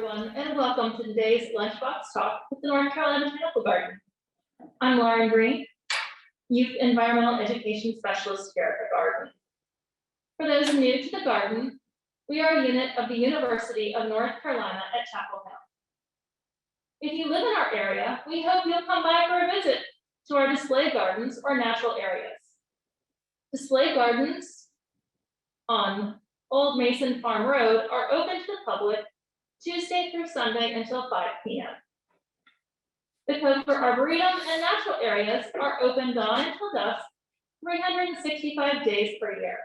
everyone, and welcome to today's Lunchbox Talk with the North Carolina Botanical Garden. I'm Lauren Green, Youth Environmental Education Specialist here at the Garden. For those new to the Garden, we are a unit of the University of North Carolina at Chapel Hill. If you live in our area, we hope you'll come by for a visit to our display gardens or natural areas. Display gardens on Old Mason Farm Road are open to the public Tuesday through Sunday until 5 p.m. The Coker Arboretum and natural areas are open dawn until dusk, 365 days per year.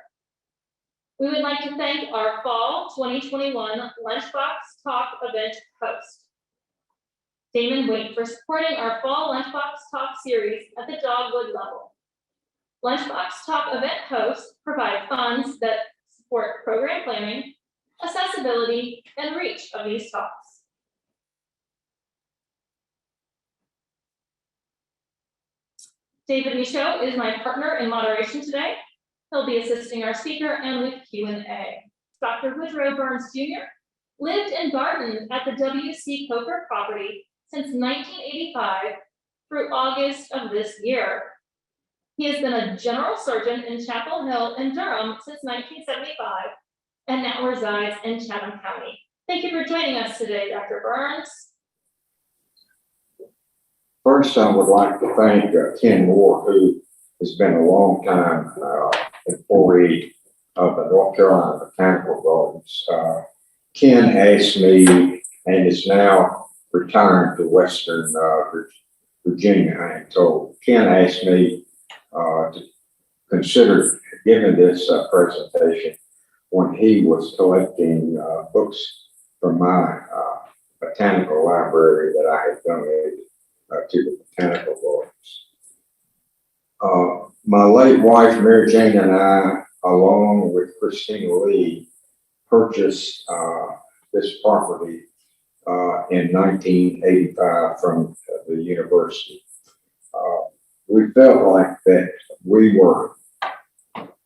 We would like to thank our Fall 2021 Lunchbox Talk event host, Damon Waite, for supporting our Fall Lunchbox Talk series at the Dogwood level. Lunchbox Talk event hosts provide funds that support program planning, accessibility, and reach of these talks. David Michaud is my partner in moderation today. He'll be assisting our speaker and with Q&A. Dr. Woodrow Burns Jr. lived and gardened at the W.C. Coker property since 1985 through August of this year. He has been a general surgeon in Chapel Hill and Durham since 1975 and now resides in Chatham County. Thank you for joining us today, Dr. Burns. First, I would like to thank Ken Moore, who has been a long time employee of the North Carolina Botanical Gardens. Ken asked me, and is now retiring to Western Virginia, I am told. Ken asked me to consider giving this presentation when he was collecting books from my botanical library that I had donated to the Botanical Gardens. My late wife, Mary Jane, and I, along with Christina Lee, purchased this property in 1985 from the university. We felt like that we were,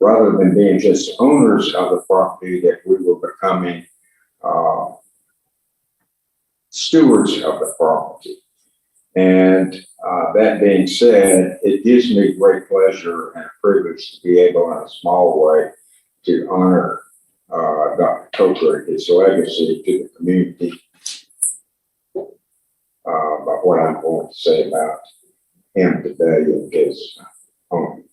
rather than being just owners of the property, that we were becoming stewards of the property. And that being said, it gives me great pleasure and a privilege to be able, in a small way, to honor Dr. Coker and his legacy to the community by what I'm going to say about him today and his home.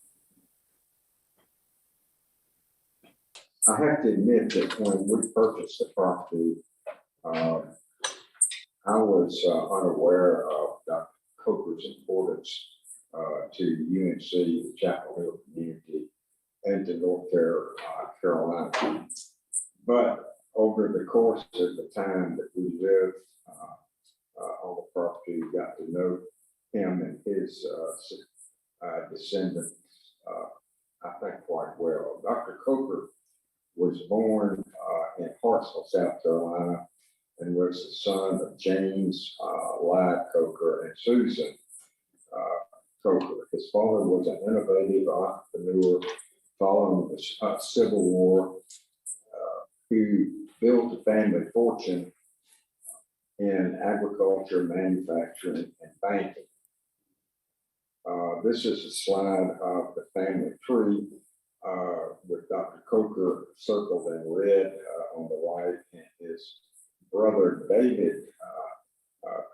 I have to admit that when we purchased the property, I was unaware of Dr. Coker's importance to UNC, the Chapel Hill community, and to North Carolina. But over the course of the time that we lived on the property, we got to know him and his descendants, I think, quite well. Dr. Coker was born in Hartsville, South Carolina, and was the son of James Lyde Coker and Susan Coker. His father was an innovative entrepreneur following the Civil War, who built a family fortune in agriculture, manufacturing, and banking. This is a slide of the family tree with Dr. Coker circled in red on the right, and his brother David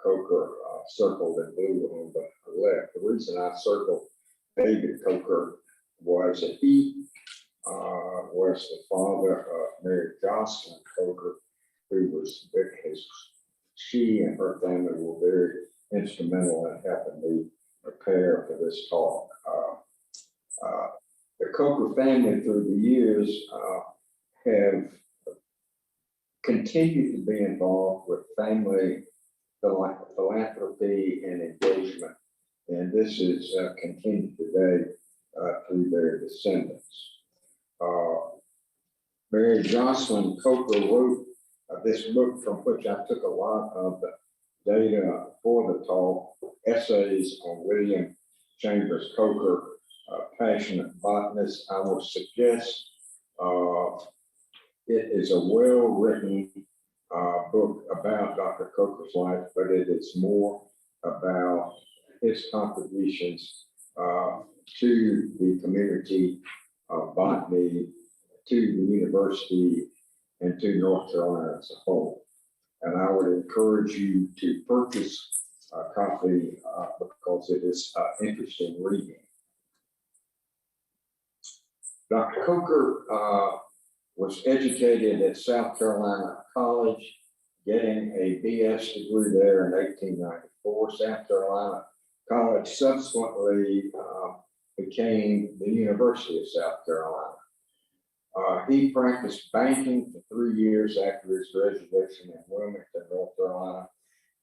Coker circled in blue on the left. The reason I circled David Coker was that he was the father of Mary Jocelyn Coker, who was she and her family were very instrumental in helping me prepare for this talk. The Coker family through the years have continued to be involved with family philanthropy and engagement, and this is continued today through their descendants. Mary Jocelyn Coker wrote this book, from which I took a lot of the data for the talk, Essays on William Chambers Coker, Passionate Botanist. I would suggest it is a well-written book about Dr. Coker's life, but it is more about his contributions to the community of botany, to the university, and to North Carolina as a whole. And I would encourage you to purchase a copy because it is interesting reading. Dr. Coker was educated at South Carolina College, getting a BS degree there in 1894. South Carolina College subsequently became the University of South Carolina. He practiced banking for 3 years after his graduation in Wilmington, North Carolina,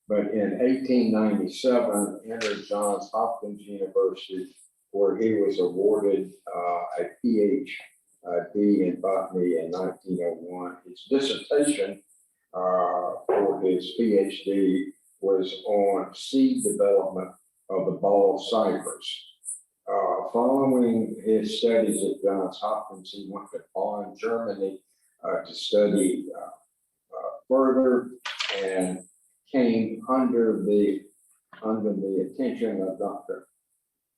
but in 1897 entered Johns Hopkins University, where he was awarded a PhD in botany in 1901. His dissertation for his PhD was on seed development of the ball cypress. Following his studies at Johns Hopkins, he went to Bonn, Germany to study further, and came under the attention of Dr.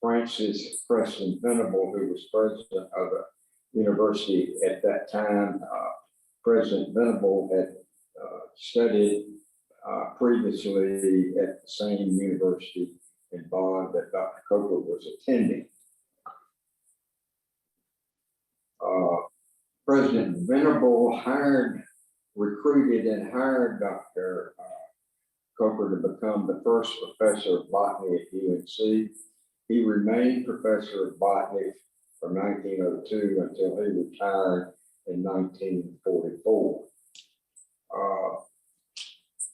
Francis Preston Venable, who was president of the university at that time. President Venable had studied previously at the same university in Bonn that Dr. Coker was attending. President Venable recruited and hired Dr. Coker to become the first professor of botany at UNC. He remained professor of botany from 1902 until he retired in 1944.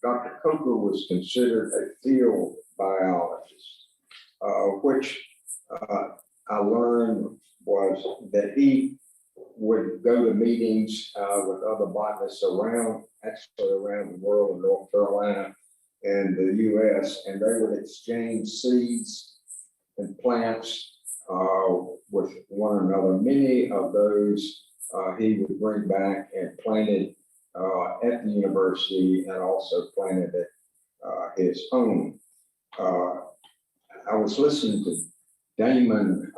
Dr. Coker was considered a field biologist, which I learned was that he would go to meetings with other botanists around the world, in North Carolina and the US, and they would exchange seeds and plants with one another. Many of those he would bring back and planted at the university, and also planted at his home. I was listening to Damon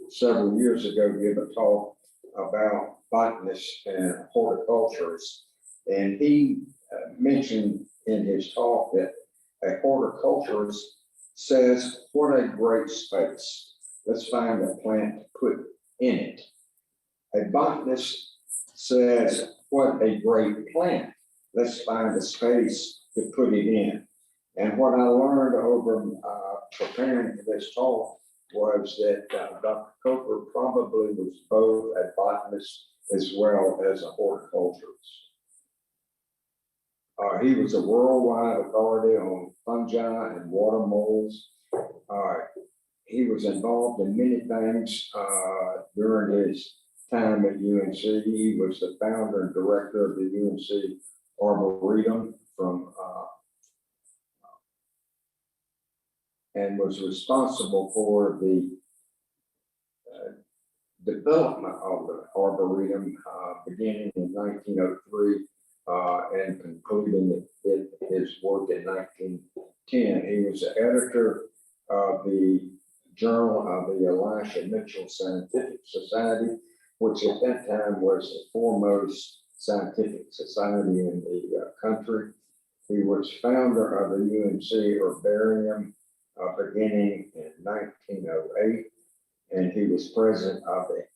several years ago give a talk about botanists and horticulturists, and he mentioned in his talk that a horticulturist says, "What a great space. Let's find a plant to put in it." A botanist says, "What a great plant. Let's find a space to put it in." And what I learned over preparing for this talk was that Dr. Coker probably was both a botanist as well as a horticulturist. He was a worldwide authority on fungi and water molds. He was involved in many things during his time at UNC. He was the founder and director of the UNC Arboretum and was responsible for the development of the Arboretum beginning in 1903 and concluding his work in 1910. He was the editor of the Journal of the Elisha Mitchell Scientific Society, which at that time was the foremost scientific society in the country. He was founder of the UNC Herbarium beginning in 1908, and he was president of the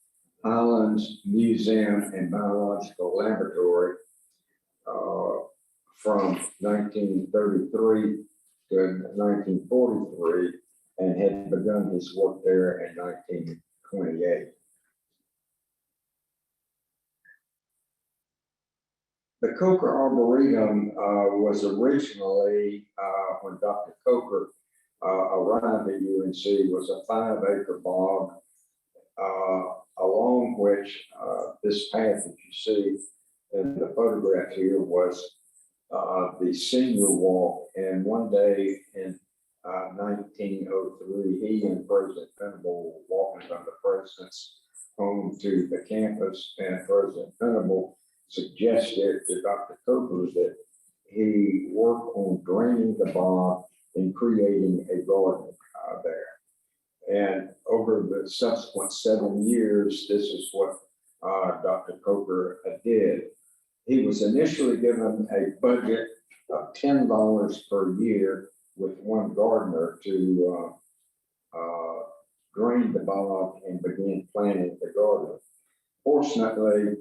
Highlands Museum and Biological Laboratory from 1933 to 1943, and had begun his work there in 1928. The Coker Arboretum was originally, when Dr. Coker arrived at UNC, was a 5-acre bog, along which this path that you see in the photograph here was the senior walk. And one day in 1903, he and President Venable were walking from the president's home to the campus, and President Venable suggested to Dr. Coker that he worked on draining the bog and creating a garden there. And over the subsequent 7 years, this is what Dr. Coker did. He was initially given a budget of $10 per year with one gardener to drain the bog and begin planting the garden. Fortunately,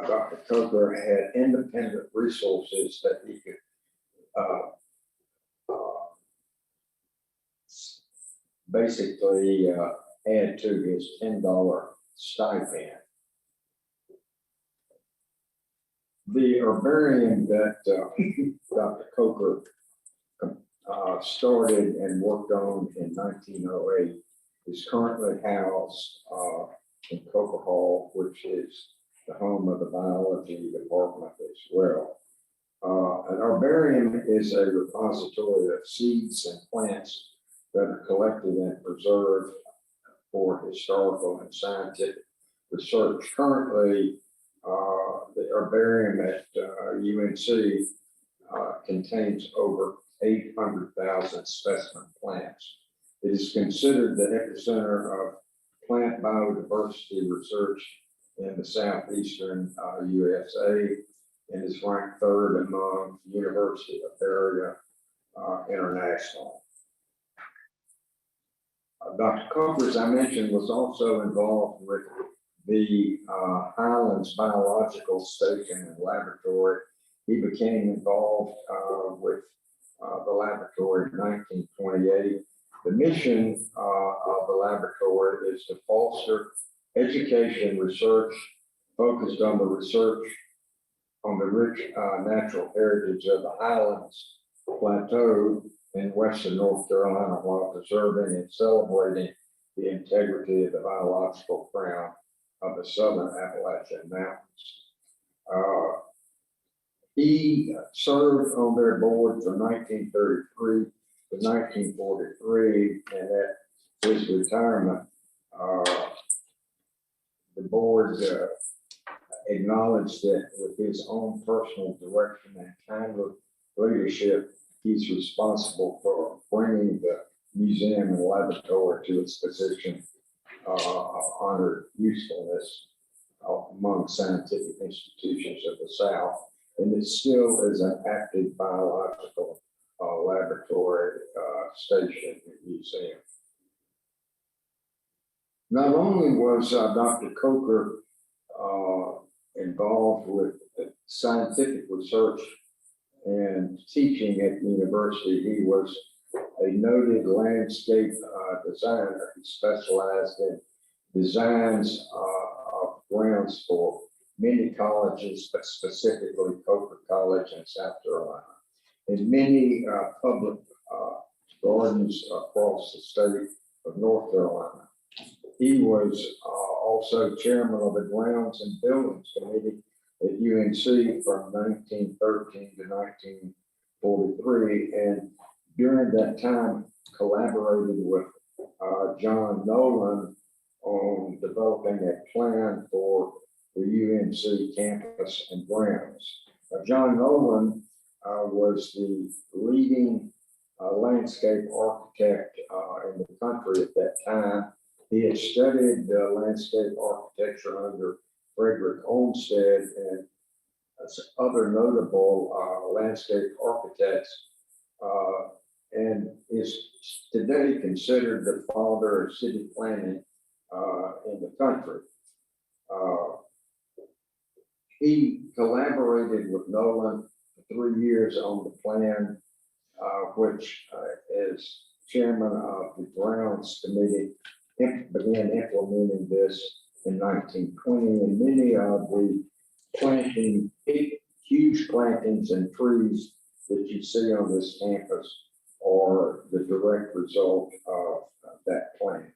Dr. Coker had independent resources that he could basically add to his $10 stipend. The herbarium that Dr. Coker started and worked on in 1908 is currently housed in Coker Hall, which is the home of the biology department as well. An herbarium is a repository of seeds and plants that are collected and preserved for historical and scientific research. Currently, the herbarium at UNC contains over 800,000 specimen plants. It is considered the epicenter of plant biodiversity research in the southeastern USA and is ranked third among University of Area International. Dr. Coker, as I mentioned, was also involved with the Highlands Biological Station and Laboratory. He became involved with the laboratory in 1928. The mission of the laboratory is to foster education research focused on the research on the rich natural heritage of the Highlands Plateau in western North Carolina while preserving and celebrating the integrity of the biological crown of the southern Appalachian Mountains. He served on their board from 1933 to 1943, and at his retirement, the board acknowledged that with his own personal direction and kindly leadership, he's responsible for bringing the museum and laboratory to its position of honored usefulness among scientific institutions of the South. And it still is an active biological laboratory, station, and museum. Not only was Dr. Coker involved with scientific research and teaching at the university, he was a noted landscape designer. He specialized in designs of grounds for many colleges, but specifically Coker College in South Carolina, and many public gardens across the state of North Carolina. He was also chairman of the Grounds and Buildings Committee at UNC from 1913 to 1943, and during that time collaborated with John Nolan on developing a plan for the UNC campus and grounds. John Nolan was the leading landscape architect in the country at that time. He had studied landscape architecture under Frederick Olmsted and other notable landscape architects, and is today considered the father of city planning in the country. He collaborated with Nolan for 3 years on the plan, which as chairman of the Grounds Committee began implementing this in 1920, and many of the huge plantings and trees that you see on this campus are the direct result of that plan.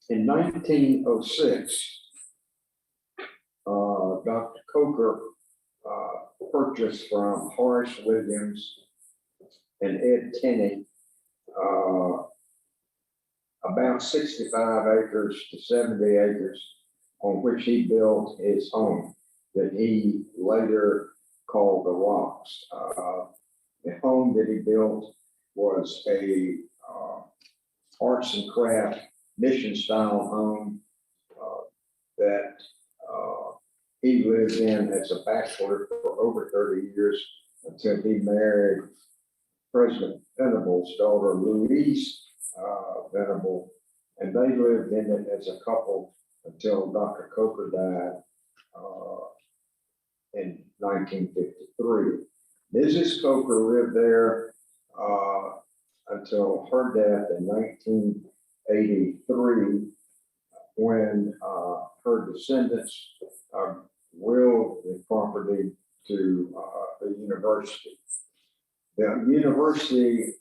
In 1906, Dr. Coker purchased from Horace Williams and Ed Tenney about 65 acres to 70 acres on which he built his home that he later called the Rocks. The home that he built was a arts and craft mission style home that he lived in as a bachelor for over 30 years until he married President Venable's daughter, Louise Venable, and they lived in it as a couple until Dr. Coker died in 1953. Mrs. Coker lived there until her death in 1983, when her descendants willed the property to the university. The university,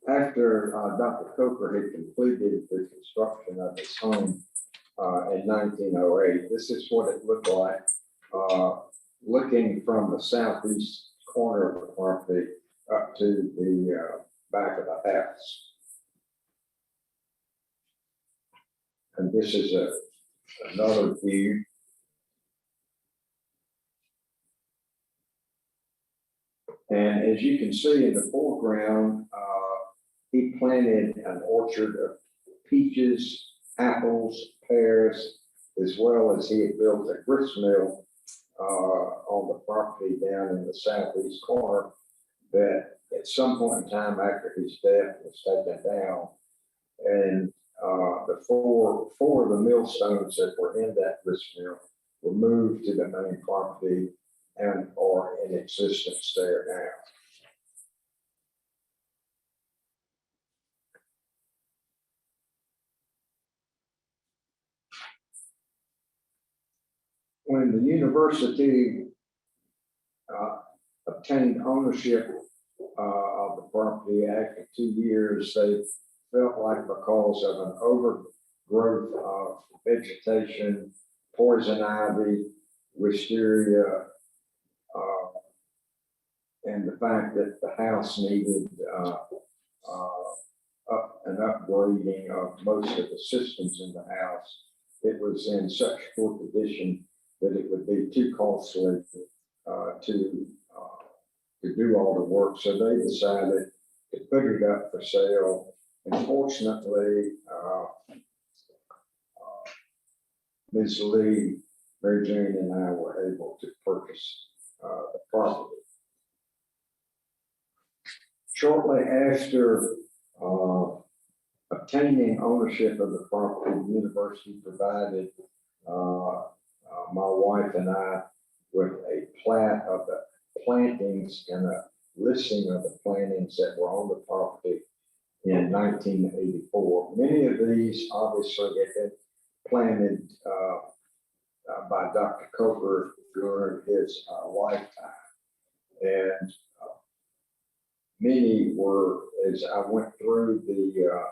after Dr. Coker had completed the construction of his home in 1908, this is what it looked like looking from the southeast corner of the property up to the back of the house. And this is another view. And as you can see in the foreground, he planted an orchard of peaches, apples, pears, as well as he had built a grist mill on the property down in the southeast corner that at some point in time after his death was taken down. And the four of the millstones that were in that grist mill were moved to the main property and are in existence there now. When the university obtained ownership of the property after 2 years, they felt like because of an overgrowth of vegetation, poison ivy, wisteria, and the fact that the house needed an upgrading of most of the systems in the house, it was in such poor condition that it would be too costly to do all the work. So they decided to put it up for sale. And fortunately, Ms. Lee, Mary Jane, and I were able to purchase the property. Shortly after obtaining ownership of the property, the university provided my wife and I with a plat of the plantings and a listing of the plantings that were on the property in 1984. Many of these obviously had been planted by Dr. Coker during his lifetime. And many were, as I went through the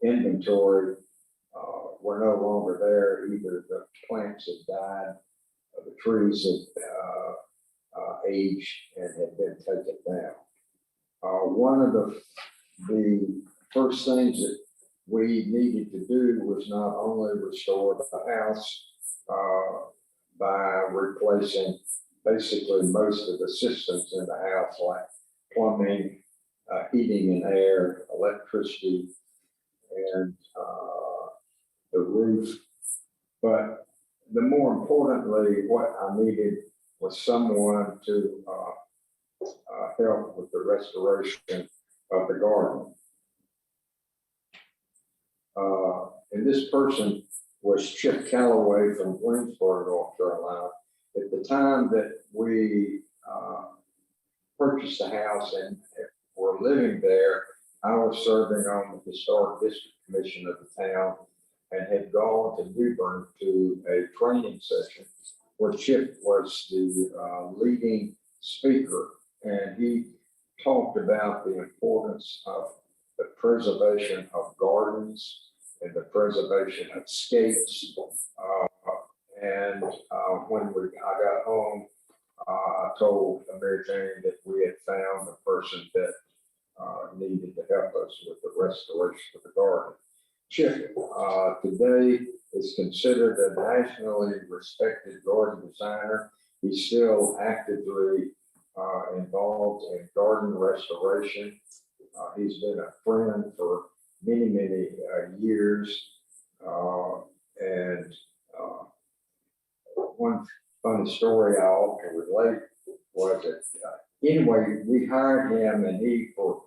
inventory, were no longer there. Either the plants had died, or the trees had aged and had been taken down. One of the first things that we needed to do was not only restore the house by replacing basically most of the systems in the house, like plumbing, heating and air, electricity, and the roof. But the more importantly, what I needed was someone to help with the restoration of the garden. And this person was Chip Calloway from Greensboro, North Carolina. At the time that we purchased the house and were living there, I was serving on the Historic District Commission of the town and had gone to New Bern to a training session where Chip was the leading speaker, and he talked about the importance of the preservation of gardens and the preservation of scapes. When I got home, I told Mary Jane that we had found a person that needed to help us with the restoration of the garden. Chip today is considered a nationally respected garden designer. He's still actively involved in garden restoration. He's been a friend for many, many years. And one funny story I often relate was that anyway, we hired him and he for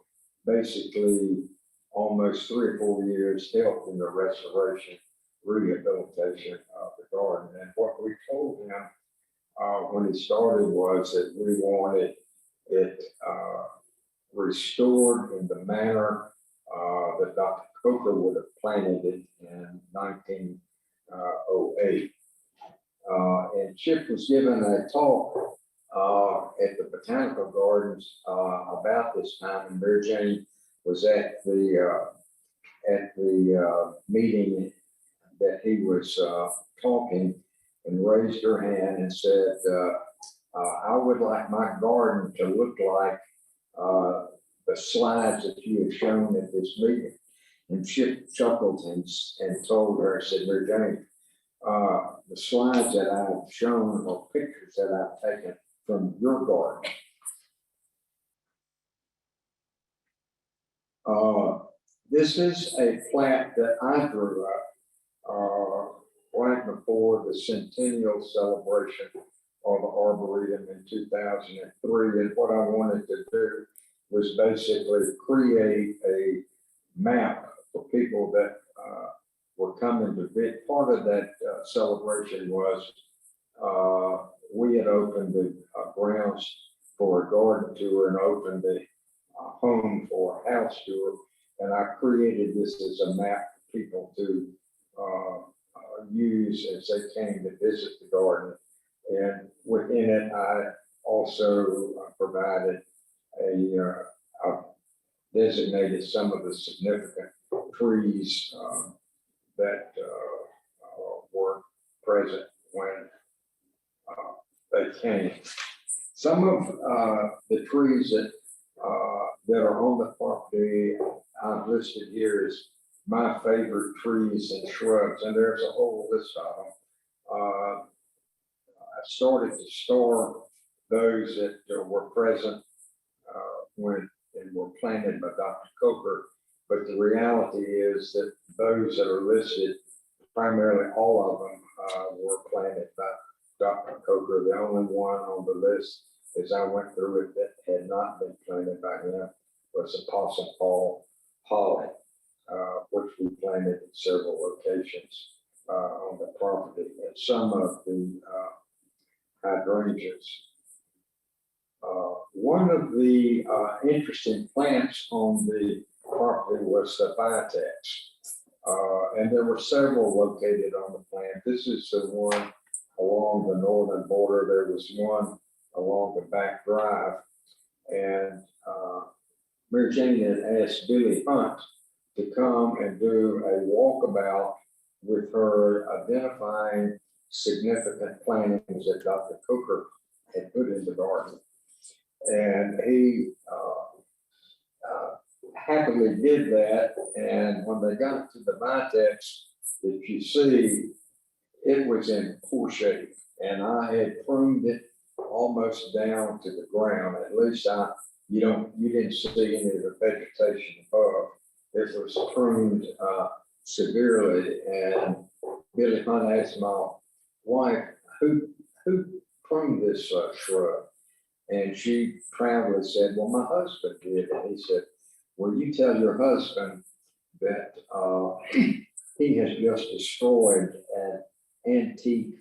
basically almost 3 or 4 years helped in the restoration, rehabilitation of the garden. And what we told him when he started was that we wanted it restored in the manner that Dr. Coker would have planted it in 1908. And Chip was given a talk at the Botanical Gardens about this time, and Mary Jane was at the meeting that he was talking, and raised her hand and said, I would like my garden to look like the slides that you have shown at this meeting. And Chip chuckled and told her, said, Mary Jane, the slides that I've shown are pictures that I've taken from your garden. This is a plant that I grew up right before the centennial celebration of the Arboretum in 2003. And what I wanted to do was basically create a map for people that were coming to visit. Part of that celebration was we had opened the grounds for a garden tour and opened the home for a house tour. And I created this as a map for people to use as they came to visit the garden. And within it, I also provided I designated some of the significant trees that were present when they came. Some of the trees that are on the property I've listed here is my favorite trees and shrubs, and there's a whole list of them. I started to store those that were present when and were planted by Dr. Coker, but the reality is that those that are listed, primarily all of them were planted by Dr. Coker. The only one on the list, as I went through it, that had not been planted by him was the Possum Paw holly, which we planted in several locations on the property, and some of the hydrangeas. One of the interesting plants on the property was the vitex, and there were several located on the plan. This is the one along the northern border. There was one along the back drive, and Mary Jane had asked Billy Hunt to come and do a walkabout with her, identifying significant plantings that Dr. Coker had put in the garden. And he happily did that. And when they got to the vitex that you see, it was in poor shape. And I had pruned it almost down to the ground. At least you didn't see any of the vegetation above. It was pruned severely. And Billy Hunt asked my wife, who pruned this shrub? And she proudly said, well, my husband did. And he said, well, you tell your husband that he has just destroyed an antique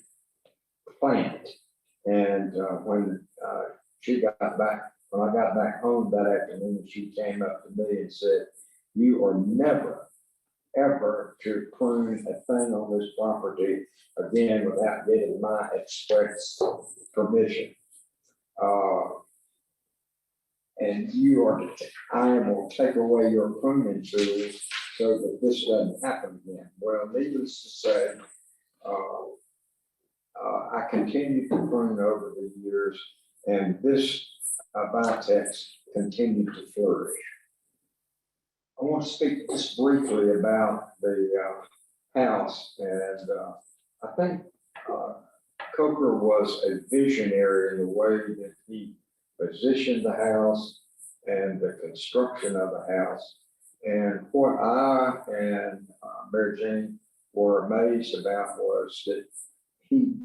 plant. And when I got back home that afternoon, she came up to me and said, you are never, ever to prune a thing on this property again without getting my express permission. And I will take away your pruning tools so that this doesn't happen again. Well, needless to say, I continued to prune over the years, and this vitex continued to flourish. I want to speak just briefly about the house. And I think Coker was a visionary in the way that he positioned the house and the construction of the house. And what I and Mary Jane were amazed about was that he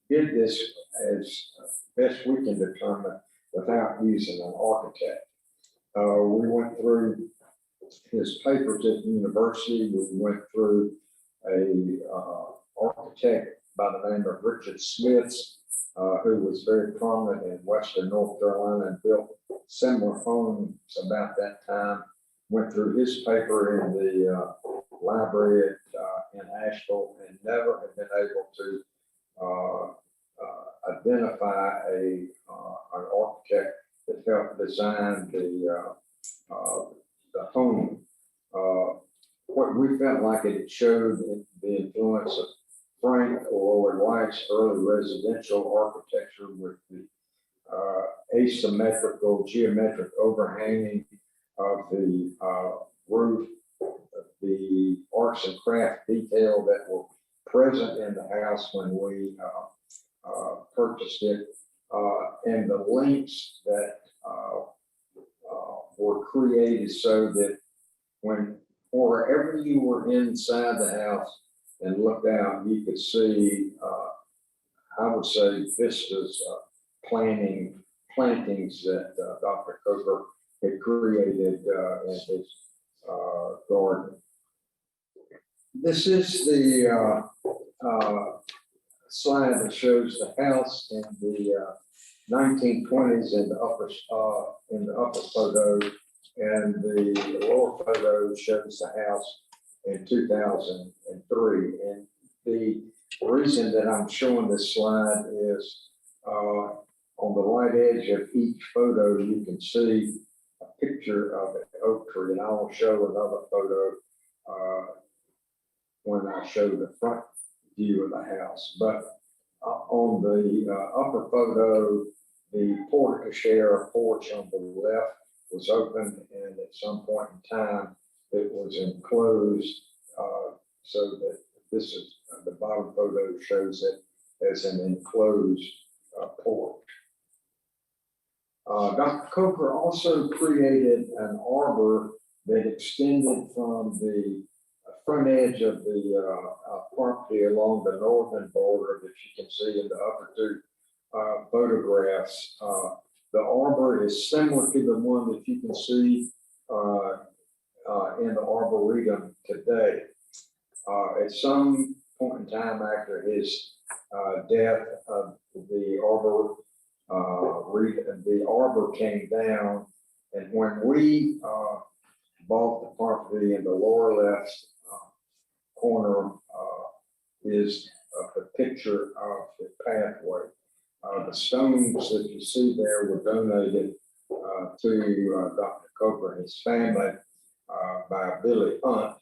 did this as best we can determine without using an architect. We went through his papers at the university. We went through a architect by the name of Richard Smith, who was very prominent in Western North Carolina and built similar homes about that time. Went through his paper in the library in Asheville and never had been able to identify an architect that helped design the home. What we felt like it showed the influence of Frank Lloyd Wright's early residential architecture with the asymmetrical geometric overhanging of the roof, the arts and craft detail that were present in the house when we purchased it, and the links that were created so that wherever you were inside the house and looked out, you could see, I would say, vistas, plantings that Dr. Coker had created in his garden. This is the slide that shows the house in the 1920s in the upper photo, and the lower photo shows the house in 2003. And the reason that I'm showing this slide is on the right edge of each photo, you can see a picture of an oak tree, and I will show another photo when I show the front view of the house. But on the upper photo, the porte-cochere porch on the left was open, and at some point in time, it was enclosed, so that this is, the bottom photo shows it as an enclosed porch. Dr. Coker also created an arbor that extended from the front edge of the property along the northern border that you can see in the upper two photographs. The arbor is similar to the one that you can see in the Arboretum today. At some point in time after his death, the arbor came down, and when we bought the property in the lower left corner is a picture of the pathway. The stones that you see there were donated to Dr. Coker and his family by Billy Hunt.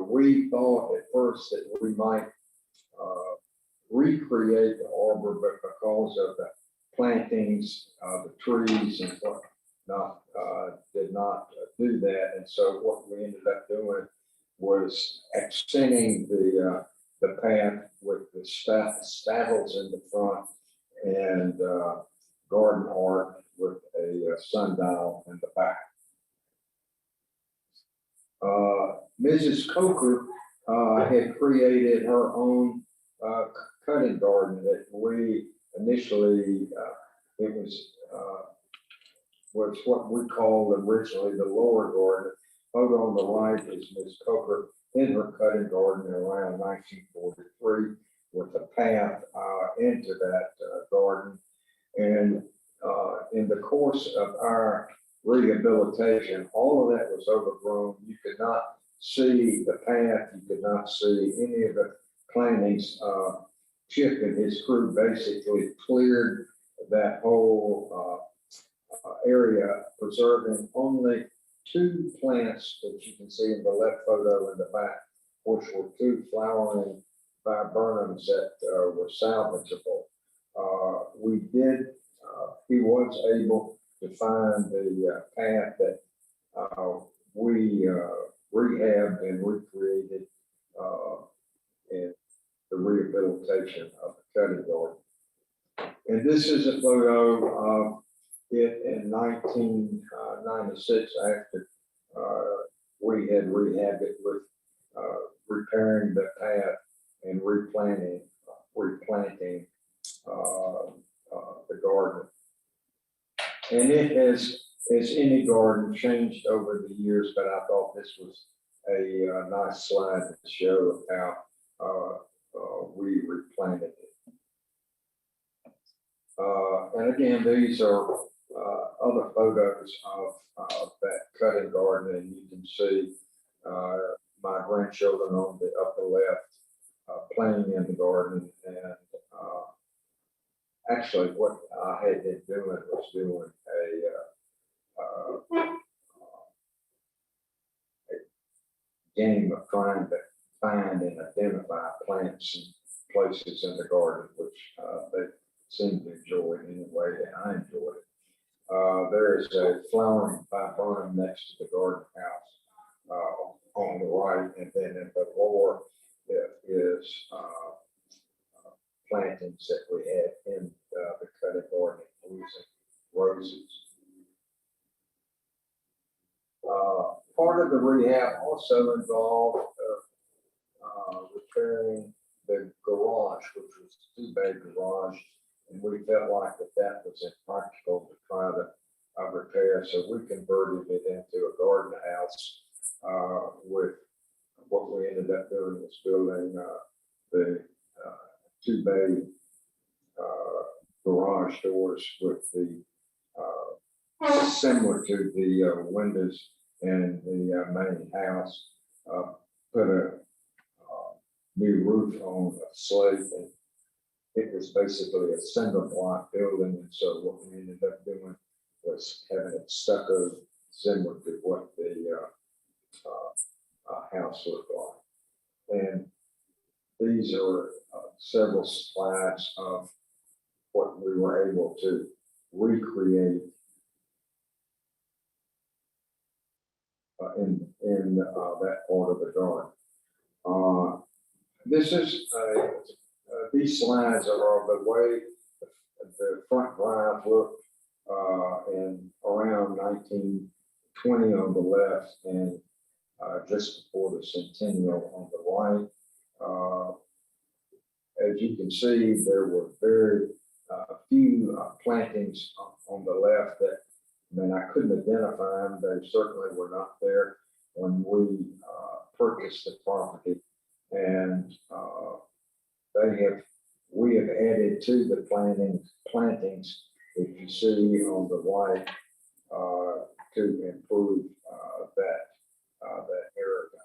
We thought at first that we might recreate the arbor, but because of the plantings, the trees and whatnot, did not do that. And so what we ended up doing was accenting the path with the staffels in the front and garden art with a sundial in the back. Mrs. Coker had created her own cutting garden that we initially, it was what we called originally the lower garden. Photo on the right is Ms. Coker in her cutting garden around 1943 with a path into that garden. And in the course of our rehabilitation, all of that was overgrown. You could not see the path. You could not see any of the plantings. Chip and his crew basically cleared that whole area, preserving only two plants that you can see in the left photo in the back, which were two flowering viburnums that were salvageable. He was able to find the path that we rehabbed and recreated rehabilitation of the cutting garden. And this is a photo of it in 1996 after we had rehabbed it with repairing the path and replanting the garden. And it has, as any garden, changed over the years, but I thought this was a nice slide to show how we replanted it. And again, these are other photos of that cutting garden, and you can see my grandchildren on the upper left playing in the garden. And actually, what I had been doing was doing a game of trying to find and identify plants and places in the garden, which they seem to enjoy in a way that I enjoyed it. There is a flowering viburnum next to the garden house on the right, and then in the lower is plantings that we had in the cutting garden using roses. Part of the rehab also involved repairing the garage, which was a two-bay garage, and we felt like that was impractical to try to repair, so we converted it into a garden house with what we ended up doing was building the two-bay garage doors with the similar to the windows in the main house. Put a new roof on a slate, and it was basically a cinder block building. And so what we ended up doing was having it stucco similar to what the house looked like. And these are several slides of what we were able to recreate in that part of the garden. This is these slides are the way the front drive looked in around 1920 on the left and just before the Centennial on the right. As you can see, there were very few plantings on the left that, I mean, I couldn't identify them. They certainly were not there when we purchased the property. And we have added to the plantings, if you see on the right, to improve that area.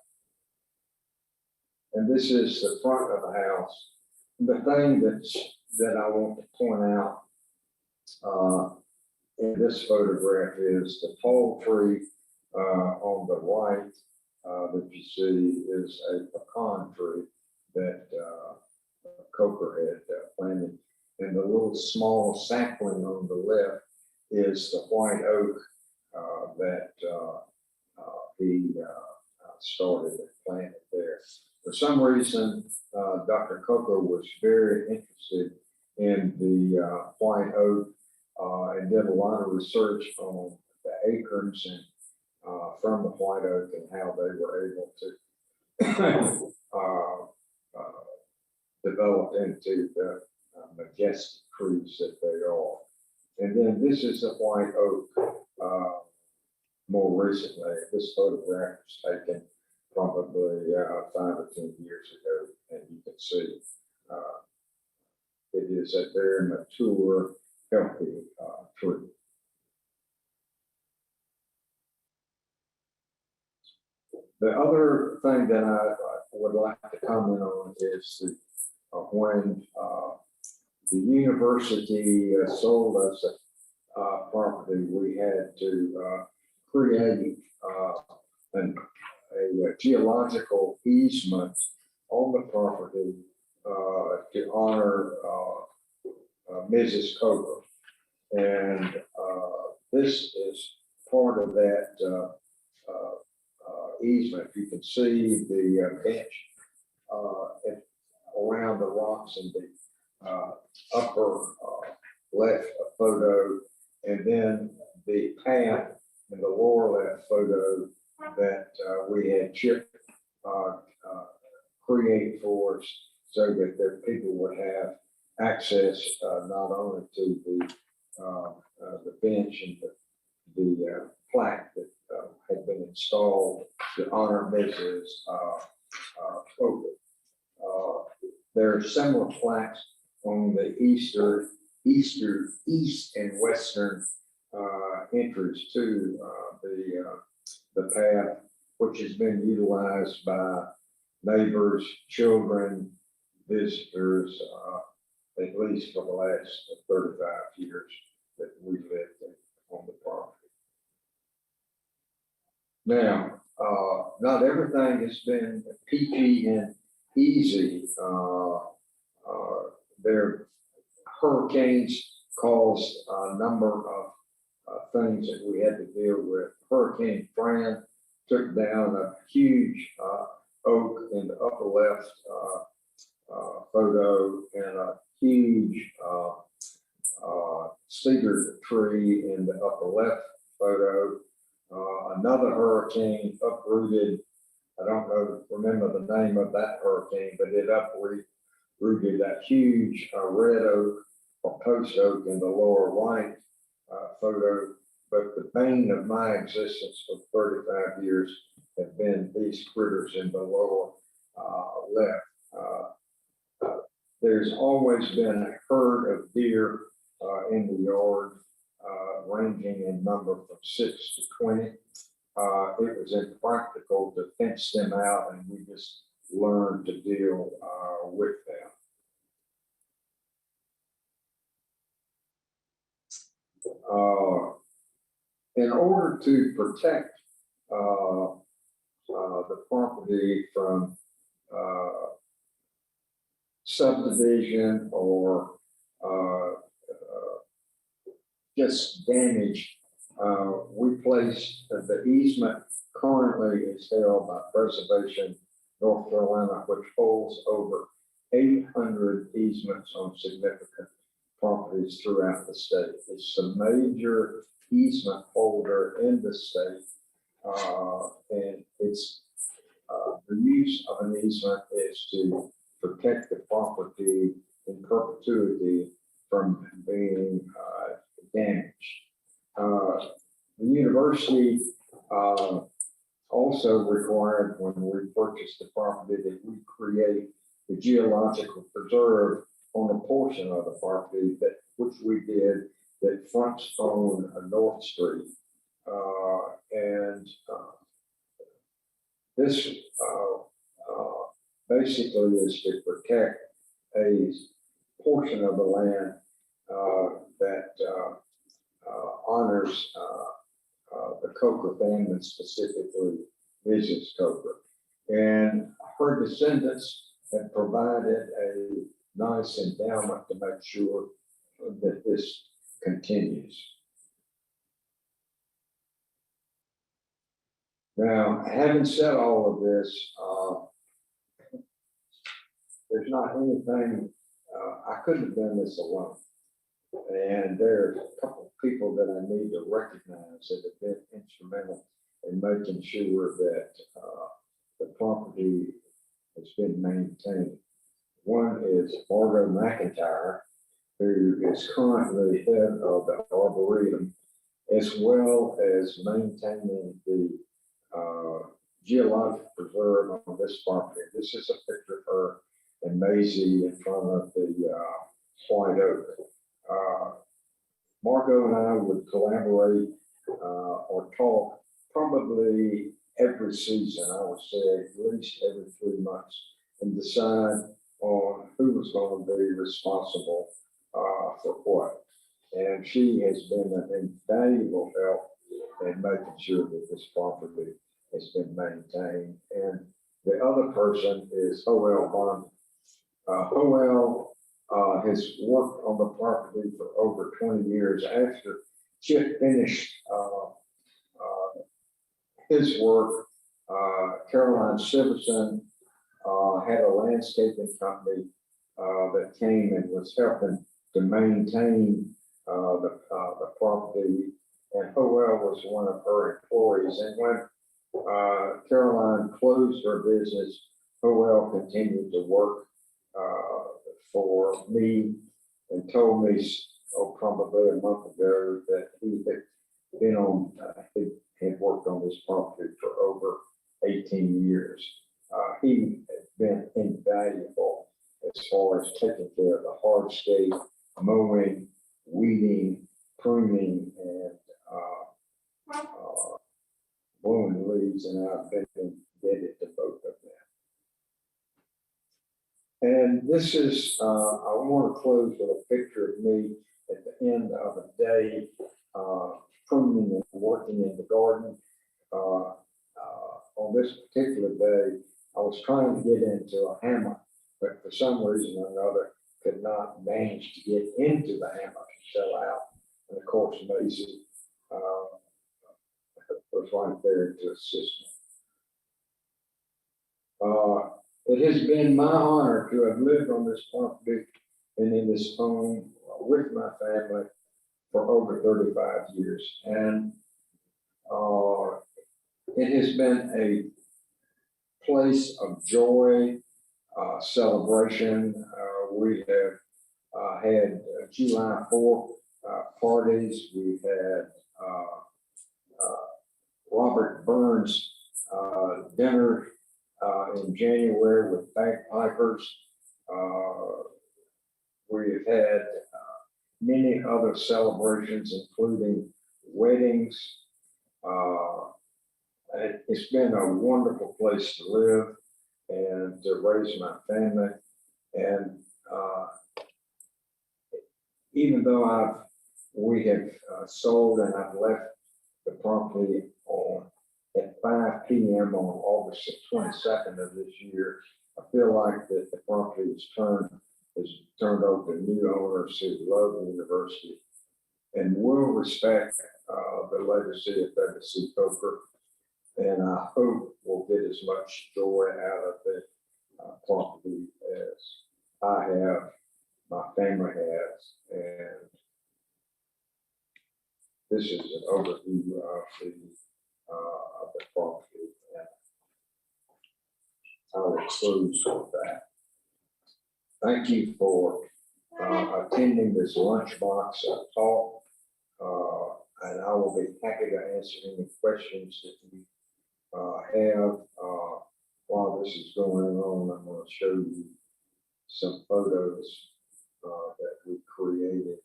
And this is the front of the house. The thing that I want to point out in this photograph is the tall tree on the right that you see is a pecan tree that Coker had planted. And the little small sapling on the left is the white oak that he started and planted there. For some reason, Dr. Coker was very interested in the white oak and did a lot of research on the acorns and from the white oak and how they were able to develop into the majestic trees that they are. And then this is the white oak more recently. This photograph was taken probably 5 or 10 years ago, and you can see it is a very mature, healthy tree. The other thing that I would like to comment on is when the university sold us a property, we had to create a geological easement on the property to honor Mrs. Coker. And this is part of that easement. You can see the bench around around the rocks in the upper left photo, and then the path in the lower left photo that we had Chip create for us, so that the people would have access not only to the bench and the plaque that had been installed to honor Mrs. Coker. There are similar plaques on the east and western entrance to the path, which has been utilized by neighbors, children, visitors, at least for the last 35 years that we've lived on the property. Now, not everything has been peachy and easy. Their hurricanes caused a number of things that we had to deal with. Hurricane Fran took down a huge oak in the upper left photo, and a huge cedar tree in the upper left photo. Another hurricane uprooted, I don't remember the name of that hurricane, but it uprooted that huge red oak or post oak in the lower right photo. But the bane of my existence for 35 years have been these critters in the lower left. There's always been a herd of deer in the yard, ranging in number from 6 to 20. It was impractical to fence them out, and we just learned to deal with them. In order to protect the property from subdivision or just damage, we placed the easement currently is held by Preservation North Carolina, which holds over 800 easements on significant properties throughout the state. It's a major easement holder in the state, and it's the use of an easement is to protect the property in perpetuity from being damaged. The university also required, when we purchased the property, that we create the geological preserve on a portion of the property which we did, that fronts on North Street. This basically is to protect a portion of the land that honors the Coker family, specifically Mrs. Coker. And her descendants have provided a nice endowment to make sure that this continues. Now, having said all of this, there's not anything, I couldn't have done this alone. And there's a couple of people that I need to recognize that have been instrumental in making sure that the property has been maintained. One is Margot McIntyre, who is currently head of the Arboretum, as well as maintaining the geologic preserve on this property. This is a picture of her and Maisie in front of the white oak. Margot and I would collaborate or talk probably every season, I would say at least every 3 months, and decide on who was going to be responsible for what. And she has been an invaluable help in making sure that this property has been maintained. And the other person is Hoel Bond. Hoel has worked on the property for over 20 years. After Chip finished his work, Caroline Siverson had a landscaping company that came and was helping to maintain the property. And Howell was one of her employees. And when Caroline closed her business, Howell continued to work for me and told me, oh, probably a month ago, that he had been on, he had worked on this property for over 18 years. He has been invaluable as far as taking care of the hardscape, mowing, weeding, pruning, and blowing leaves, and I've been indebted to both of them. And this is, I want to close with a picture of me at the end of a day, pruning and working in the garden. On this particular day, I was trying to get into a hammock, but for some reason or another, could not manage to get into the hammock and fell out. And of course, Maisie was right there to assist me. It has been my honor to have lived on this property and in this home with my family for over 35 years. And it has been a place of joy, celebration. We have had July 4th parties. We've had Robert Burns dinner in January with bagpipers. We've had many other celebrations, including weddings. It's been a wonderful place to live and to raise my family. And even though we have sold and I've left the property at 5 p.m. on August the 22nd of this year, I feel like that the property is turned over to new owners who love the university and will respect the legacy of W.C. Coker. And I hope we'll get as much joy out of the property as I have, my family has. And this is an overview of the property. And I will close with that. Thank you for attending this lunchbox talk. And I will be happy to answer any questions that you have. While this is going on, I'm going to show you some photos that we created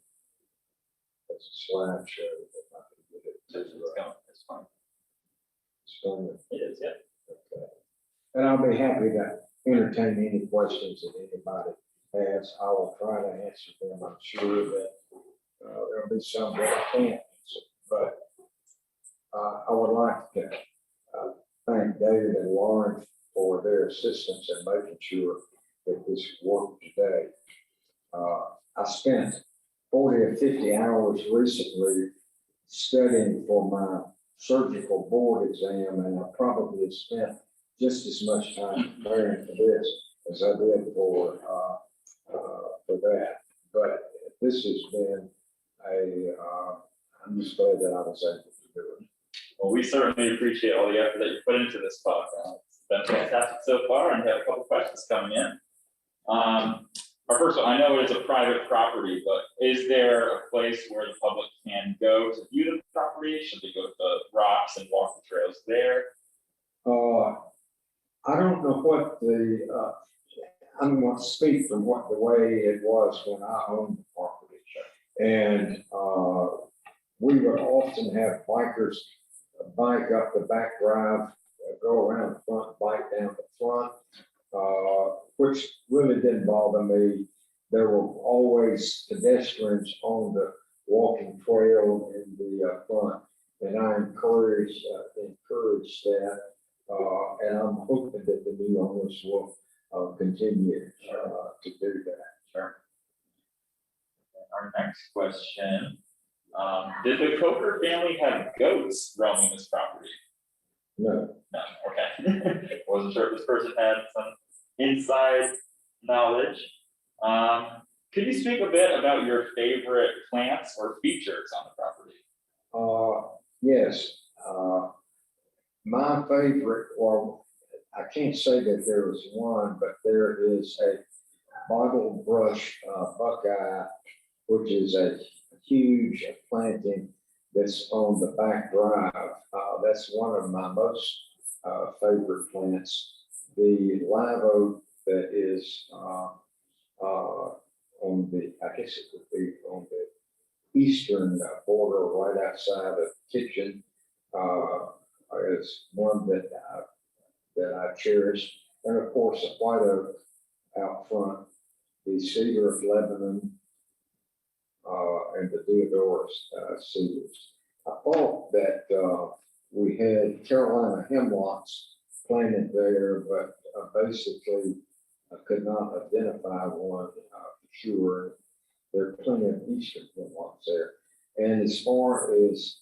as a slideshow. If I can get it to It's fine. stone. It is, yeah. Okay. And I'll be happy to entertain any questions that anybody has. I will try to answer them. I'm sure that there'll be some that I can't answer, but I would like to thank David and Lauren for their assistance in making sure that this worked today. I spent 40 or 50 hours recently studying for my surgical board exam, and I probably spent just as much time preparing for this as I did for that. But this has been I'm just glad that I was able to do it. Well, we certainly appreciate all the effort that you put into this talk. It's been fantastic so far, and we have a couple questions coming in. Our first one, I know it is a private property, but is there a place where the public can go to view the property? Should they go to the rocks and walk the trails there? I don't know what I'm going to speak from the way it was when I owned the property. And we would often have bikers bike up the back drive, go around the front, bike down the front, which really didn't bother me. There were always pedestrians on the walking trail in the front, and I encourage that. And I'm hoping that the new owners will continue to do that. Sure. Our next question, did the Coker family have goats roaming this property? No. No, okay. Wasn't sure if this person had some inside knowledge. Could you speak a bit about your favorite plants or features on the property? Yes, my favorite, well, I can't say that there is one, but there is a bottle brush buckeye, which is a huge planting that's on the back drive. That's one of my most favorite plants. The live oak that is on the, I guess it would be on the eastern border, right outside of the kitchen, is one that I cherish. And of course, the white oak out front, the cedar of Lebanon, and the deodorus cedars. I thought that we had Carolina hemlocks planted there, but basically I could not identify one for sure. There are plenty of eastern hemlocks there. And as far as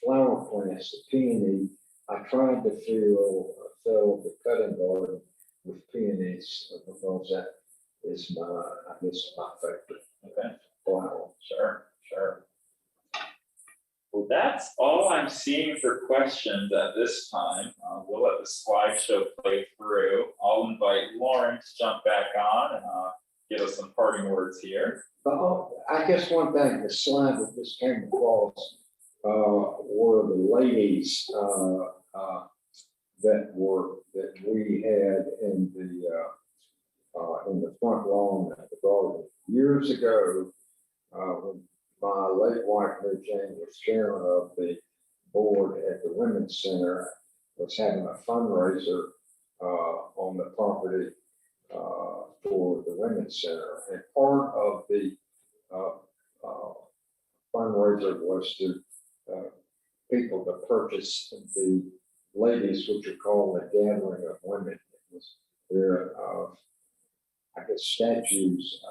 flower plants, the peony, I tried to fill the cutting garden with peonies because that is I guess, my favorite Okay, flower. sure. Well, that's all I'm seeing for questions at this time. We'll let the slideshow play through. I'll invite Lauren to jump back on and give us some parting words here. I guess one thing, the slide that just came across were the ladies that we had in the front lawn at the garden years ago. When my late wife, Mary Jane, was chairman of the board at the Women's Center, was having a fundraiser on the property for the Women's Center. And part of the fundraiser was to people to purchase the ladies, which are called the Gathering of Women. It was their, I guess, statues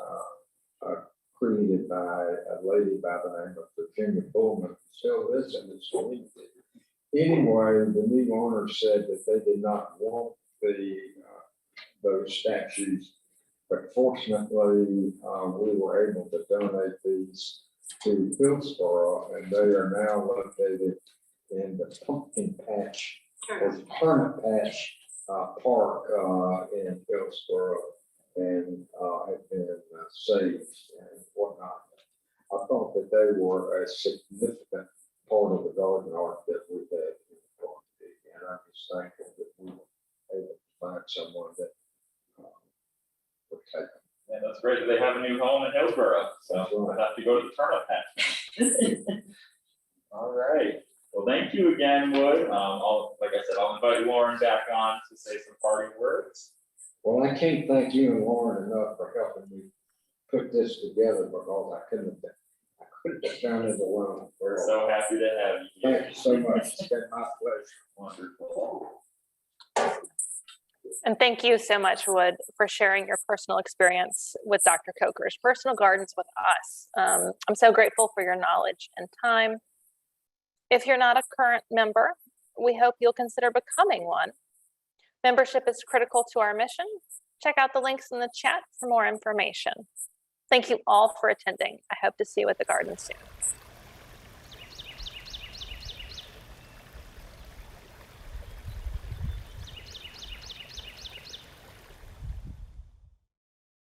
created by a lady by the name of Virginia Pullman, still is in this community. Anyway, the new owner said that they did not want those statues, but fortunately, we were able to donate these to Hillsborough, and they are now located in the Pumpkin Patch or Turnip Patch Park in Hillsborough, and have been saved and whatnot. I thought that they were a significant part of the garden art that we had in the property, and I'm just thankful that we were able to find someone that would take them. And that's great that they have a new home in Hillsborough, so we'll have to go to the turnip patch. All right. Well, thank you again, Wood. Like I said, I'll invite Lauren back on to say some parting words. Well, I can't thank you and Lauren enough for helping me put this together because I couldn't have done it alone. We're so happy to have you. Thank you so much. It's been my pleasure. Wonderful. And thank you so much, Wood, for sharing your personal experience with Dr. Coker's Personal Gardens with us. I'm so grateful for your knowledge and time. If you're not a current member, we hope you'll consider becoming one. Membership is critical to our mission. Check out the links in the chat for more information. Thank you all for attending. I hope to see you at the garden soon.